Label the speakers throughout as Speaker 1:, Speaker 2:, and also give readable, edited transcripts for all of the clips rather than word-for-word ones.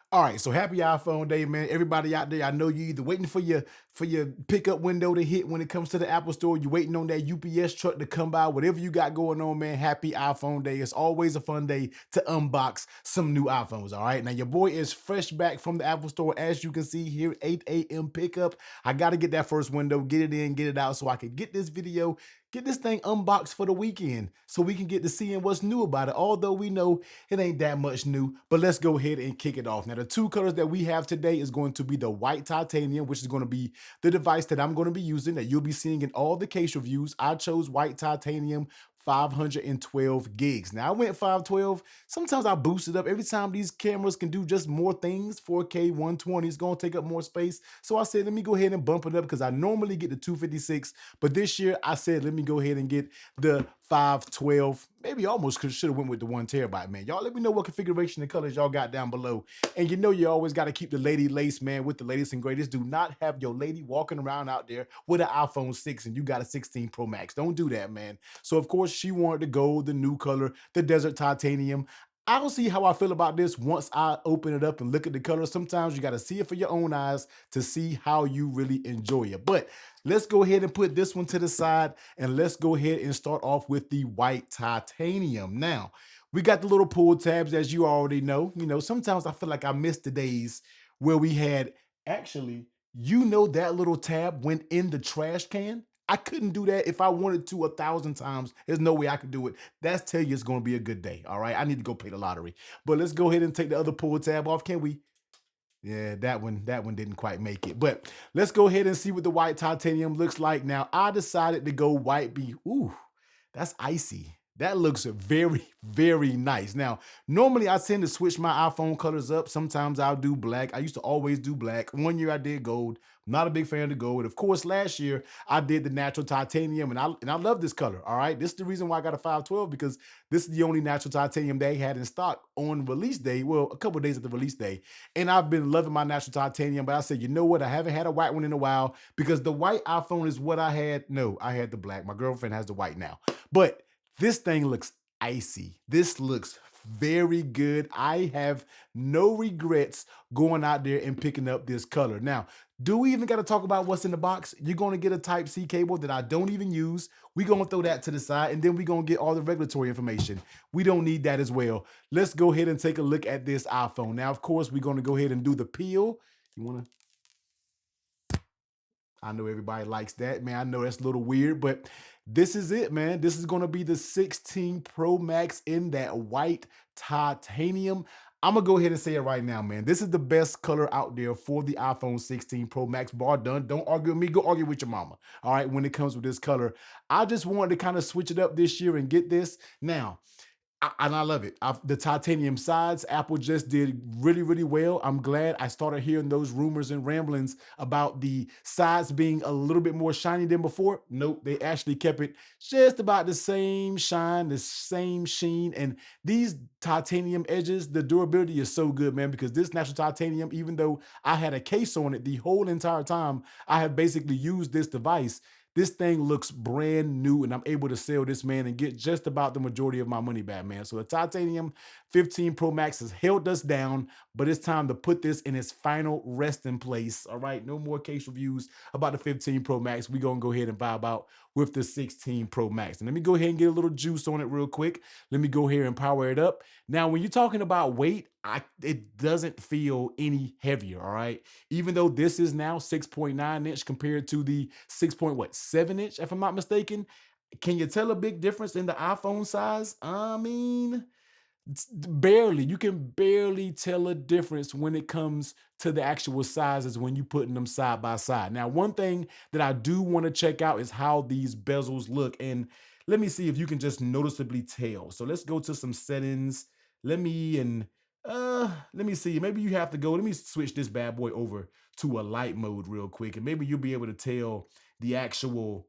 Speaker 1: All right, so happy iPhone day, man. Everybody out there, I know you either waiting for your pickup window to hit when it comes to the Apple Store. You waiting on that UPS truck to come by. Whatever you got going on, man. Happy iPhone day. It's always a fun day to unbox some new iPhones. All right, now your boy is fresh back from the Apple Store, as you can see here, 8 a.m. pickup. I got to get that first window, get it in, get it out, so I can get this video, get this thing unboxed for the weekend, so we can get to seeing what's new about it. Although we know it ain't that much new, but let's go ahead and kick it off. Now, the two colors that we have today is going to be the white titanium, which is going to be the device that I'm going to be using, that you'll be seeing in all the case reviews. I chose white titanium, 512 gigs. Now I went 512. Sometimes I boost it up. Every time these cameras can do just more things, 4K 120 is going to take up more space. So I said, let me go ahead and bump it up because I normally get the 256. But this year I said, let me go ahead and get the 512. Maybe almost should have went with the 1 TB, man. Y'all let me know what configuration and colors y'all got down below. And you know you always got to keep the lady lace, man, with the latest and greatest. Do not have your lady walking around out there with an iPhone 6 and you got a 16 Pro Max. Don't do that, man. So of course she wanted the gold, the new color, the desert titanium. I don't see how I feel about this once I open it up and look at the color. Sometimes you got to see it for your own eyes to see how you really enjoy it. But let's go ahead and put this one to the side and let's go ahead and start off with the white titanium. Now, we got the little pull tabs, as you already know. You know, sometimes I feel like I miss the days where we had actually, that little tab went in the trash can. I couldn't do that if I wanted to 1,000 times. There's no way I could do it. That's tell you it's going to be a good day. All right. I need to go play the lottery. But let's go ahead and take the other pull tab off. Can we? Yeah, that one didn't quite make it. But let's go ahead and see what the white titanium looks like. Now, I decided to go white be. Ooh, that's icy. That looks very, very nice. Now, normally I tend to switch my iPhone colors up. Sometimes I'll do black. I used to always do black. One year I did gold. Not a big fan of the gold. Of course, last year I did the natural titanium, and I love this color. All right, this is the reason why I got a 512, because this is the only natural titanium they had in stock on release day. Well, a couple of days at the release day, and I've been loving my natural titanium. But I said, you know what? I haven't had a white one in a while because the white iPhone is what I had. No, I had the black. My girlfriend has the white now, but this thing looks icy. This looks very good. I have no regrets going out there and picking up this color. Now, do we even got to talk about what's in the box? You're going to get a Type-C cable that I don't even use. We're going to throw that to the side, and then we're going to get all the regulatory information. We don't need that as well. Let's go ahead and take a look at this iPhone. Now, of course, we're going to go ahead and do the peel. You want to I know everybody likes that, man. I know that's a little weird, but this is it, man. This is going to be the 16 Pro Max in that white titanium. I'm going to go ahead and say it right now, man. This is the best color out there for the iPhone 16 Pro Max, bar done. Don't argue with me. Go argue with your mama. All right, when it comes with this color. I just wanted to kind of switch it up this year and get this. Now, and I love it. The titanium sides, Apple just did really, really well. I'm glad I started hearing those rumors and ramblings about the sides being a little bit more shiny than before. Nope, they actually kept it just about the same shine, the same sheen. And these titanium edges, the durability is so good, man, because this natural titanium, even though I had a case on it the whole entire time I have basically used this device, this thing looks brand new, and I'm able to sell this, man, and get just about the majority of my money back, man. So the titanium 15 Pro Max has held us down, but it's time to put this in its final resting place. All right, no more case reviews about the 15 Pro Max. We're gonna go ahead and vibe out with the 16 Pro Max. And let me go ahead and get a little juice on it real quick. Let me go here and power it up. Now, when you're talking about weight, it doesn't feel any heavier. All right, even though this is now 6.9 inch compared to the 6.7 inch, if I'm not mistaken. Can you tell a big difference in the iPhone size? I mean, barely. You can barely tell a difference when it comes to the actual sizes when you putting them side by side. Now, one thing that I do want to check out is how these bezels look. And let me see if you can just noticeably tell. So let's go to some settings. Let me see. Maybe you have to go. Let me switch this bad boy over to a light mode real quick. And maybe you'll be able to tell the actual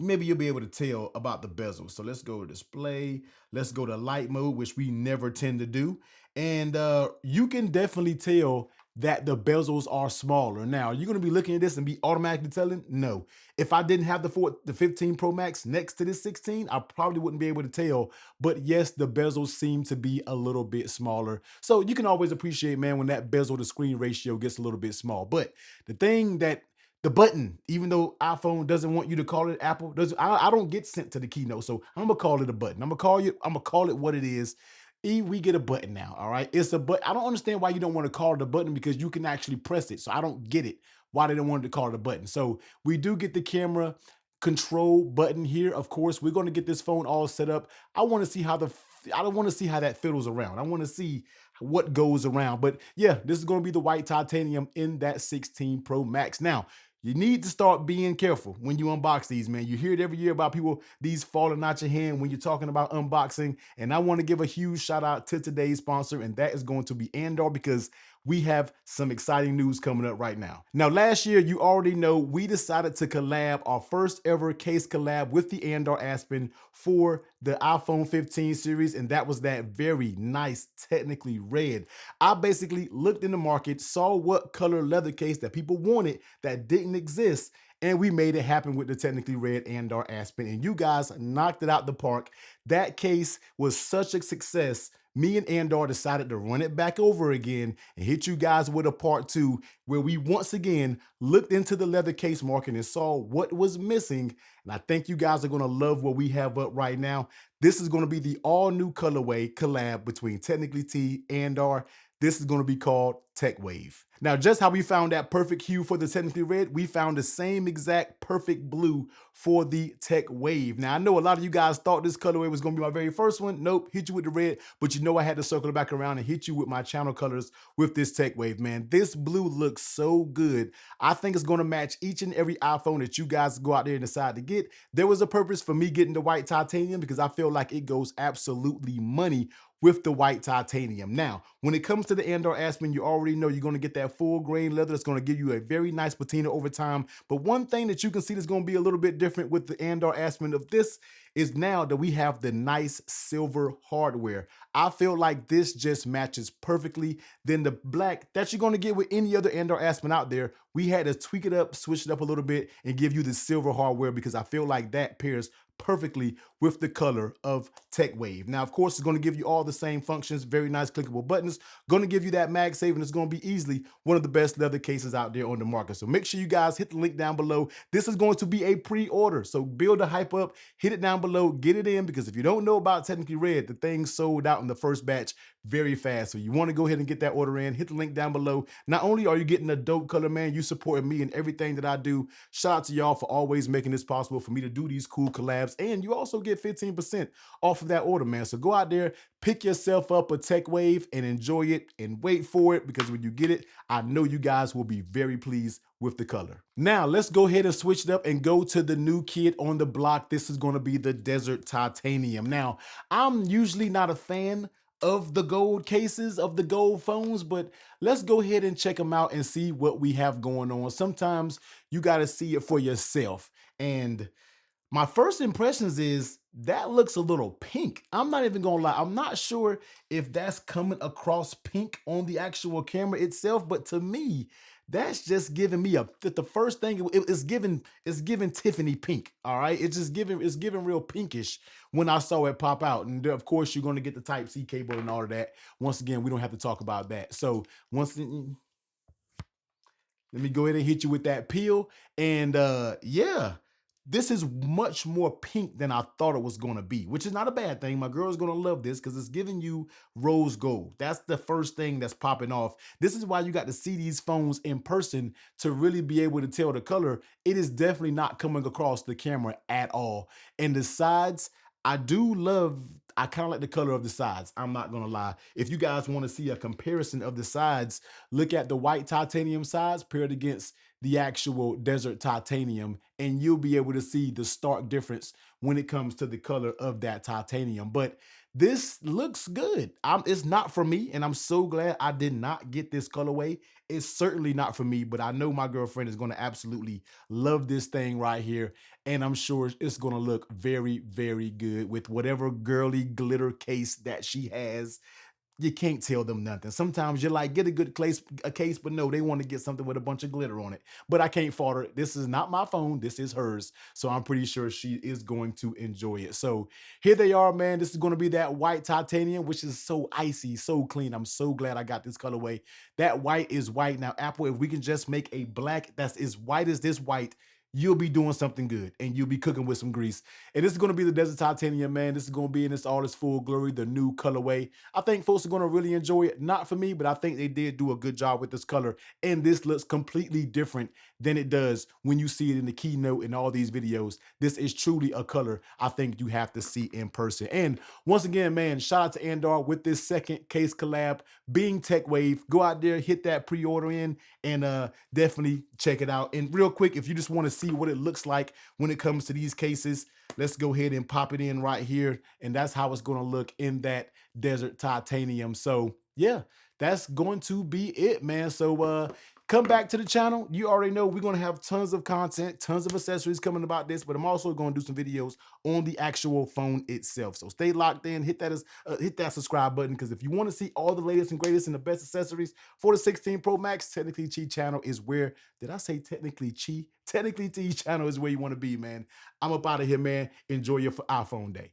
Speaker 1: maybe you'll be able to tell about the bezel. So let's go to display. Let's go to light mode, which we never tend to do. And you can definitely tell that the bezels are smaller. Now, you're going to be looking at this and be automatically telling, no. If I didn't have the 15 Pro Max next to this 16, I probably wouldn't be able to tell. But yes, the bezels seem to be a little bit smaller. So you can always appreciate, man, when that bezel to screen ratio gets a little bit small. But the thing that the button, even though iPhone doesn't want you to call it, Apple doesn't. I don't get sent to the keynote, so I'm gonna call it a button. I'm gonna call it what it is. We get a button now. All right, it's a button. I don't understand why you don't want to call it a button because you can actually press it. So I don't get it why they don't want to call it a button. So we do get the camera control button here. Of course, we're going to get this phone all set up. I want to see how I don't want to see how that fiddles around. I want to see what goes around. But yeah, this is going to be the white titanium in that 16 Pro Max. Now, you need to start being careful when you unbox these, man. You hear it every year about people, these falling out your hand when you're talking about unboxing. And I want to give a huge shout out to today's sponsor, and that is going to be Andar, because we have some exciting news coming up right now. Now, last year, you already know we decided to collab our first ever case collab with the Andar Aspen for the iPhone 15 series, and that was that very nice, technically red. I basically looked in the market, saw what color leather case that people wanted that didn't exist, and we made it happen with the technically red Andar Aspen, and you guys knocked it out the park. That case was such a success. Me and Andar decided to run it back over again and hit you guys with a part two where we once again looked into the leather case market and saw what was missing. And I think you guys are going to love what we have up right now. This is going to be the all new colorway collab between Technically T and Andar. This is going to be called Tech Wave. Now, just how we found that perfect hue for the Technically Red, we found the same exact perfect blue for the Tech Wave. Now, I know a lot of you guys thought this colorway was going to be my very first one. Nope, hit you with the red, but you know I had to circle it back around and hit you with my channel colors with this Tech Wave, man. This blue looks so good. I think it's going to match each and every iPhone that you guys go out there and decide to get. There was a purpose for me getting the white titanium because I feel like it goes absolutely money with the white titanium. Now, when it comes to the Andar Aspen, you already know you're going to get that full grain leather that's going to give you a very nice patina over time. But one thing that you can see that's going to be a little bit different with the Andar Aspen of this is now that we have the nice silver hardware. I feel like this just matches perfectly. Then the black that you're going to get with any other Andar Aspen out there, we had to tweak it up, switch it up a little bit, and give you the silver hardware because I feel like that pairs perfectly with the color of Tech Wave. Now, of course, it's going to give you all the same functions, very nice clickable buttons, going to give you that MagSafe, and it's going to be easily one of the best leather cases out there on the market. So make sure you guys hit the link down below. This is going to be a pre-order, so build a hype up, hit it down below, get it in, because if you don't know about Technically Red, the thing sold out in the first batch very fast. So you want to go ahead and get that order in, hit the link down below. Not only are you getting a dope color, man, you supporting me and everything that I do. Shout out to y'all for always making this possible for me to do these cool collabs. And you also get 15% off of that order, man. So go out there, pick yourself up a Tech Wave and enjoy it and wait for it, because when you get it, I know you guys will be very pleased with the color. Now, let's go ahead and switch it up and go to the new kid on the block. This is going to be the Desert Titanium. Now, I'm usually not a fan of the gold cases, of the gold phones, but let's go ahead and check them out and see what we have going on. Sometimes you got to see it for yourself. And my first impressions is that looks a little pink. I'm not even gonna lie. I'm not sure if that's coming across pink on the actual camera itself, but to me, that's just giving me the first thing it's giving Tiffany pink. All right, it's giving real pinkish when I saw it pop out. And of course, you're gonna get the Type C cable and all of that. Once again, we don't have to talk about that. So let me go ahead and hit you with that peel. And yeah, this is much more pink than I thought it was going to be, which is not a bad thing. My girl's going to love this because it's giving you rose gold. That's the first thing that's popping off. This is why you got to see these phones in person to really be able to tell the color. It is definitely not coming across the camera at all. And the sides, I kind of like the color of the sides. I'm not going to lie. If you guys want to see a comparison of the sides, look at the white titanium sides paired against the actual Desert Titanium, and you'll be able to see the stark difference when it comes to the color of that titanium. But this looks good. It's not for me, and I'm so glad I did not get this colorway. It's certainly not for me, but I know my girlfriend is going to absolutely love this thing right here, and I'm sure it's going to look very, very good with whatever girly glitter case that she has. you can't tell them nothing. Sometimes you're like, get a good case, but no, they want to get something with a bunch of glitter on it. But I can't fault her. This is not my phone. This is hers. So I'm pretty sure she is going to enjoy it. So here they are, man. This is going to be that white titanium, which is so icy, so clean. I'm so glad I got this colorway. That white is white. Now, Apple, if we can just make a black that's as white as this white, you'll be doing something good and you'll be cooking with some grease. And this is going to be the Desert Titanium, man. This is going to be in its all its full glory, the new colorway. I think folks are going to really enjoy it. Not for me, but I think they did do a good job with this color. And this looks completely different than it does when you see it in the keynote and all these videos. This is truly a color I think you have to see in person. And once again, man, shout out to Andar with this second case collab, being Tech Wave. Go out there, hit that pre-order in, and definitely check it out. And real quick, if you just want to see what it looks like when it comes to these cases, let's go ahead and pop it in right here. And that's how it's going to look in that Desert Titanium. So yeah, that's going to be it, man. So come back to the channel. You already know we're going to have tons of content, tons of accessories coming about this, but I'm also going to do some videos on the actual phone itself. So stay locked in, hit that subscribe button, because if you want to see all the latest and greatest and the best accessories for the 16 Pro Max, Technically Chi channel is where, did I say Technically Chi? Technically T channel is where you want to be, man. I'm up out of here, man. Enjoy your iPhone day.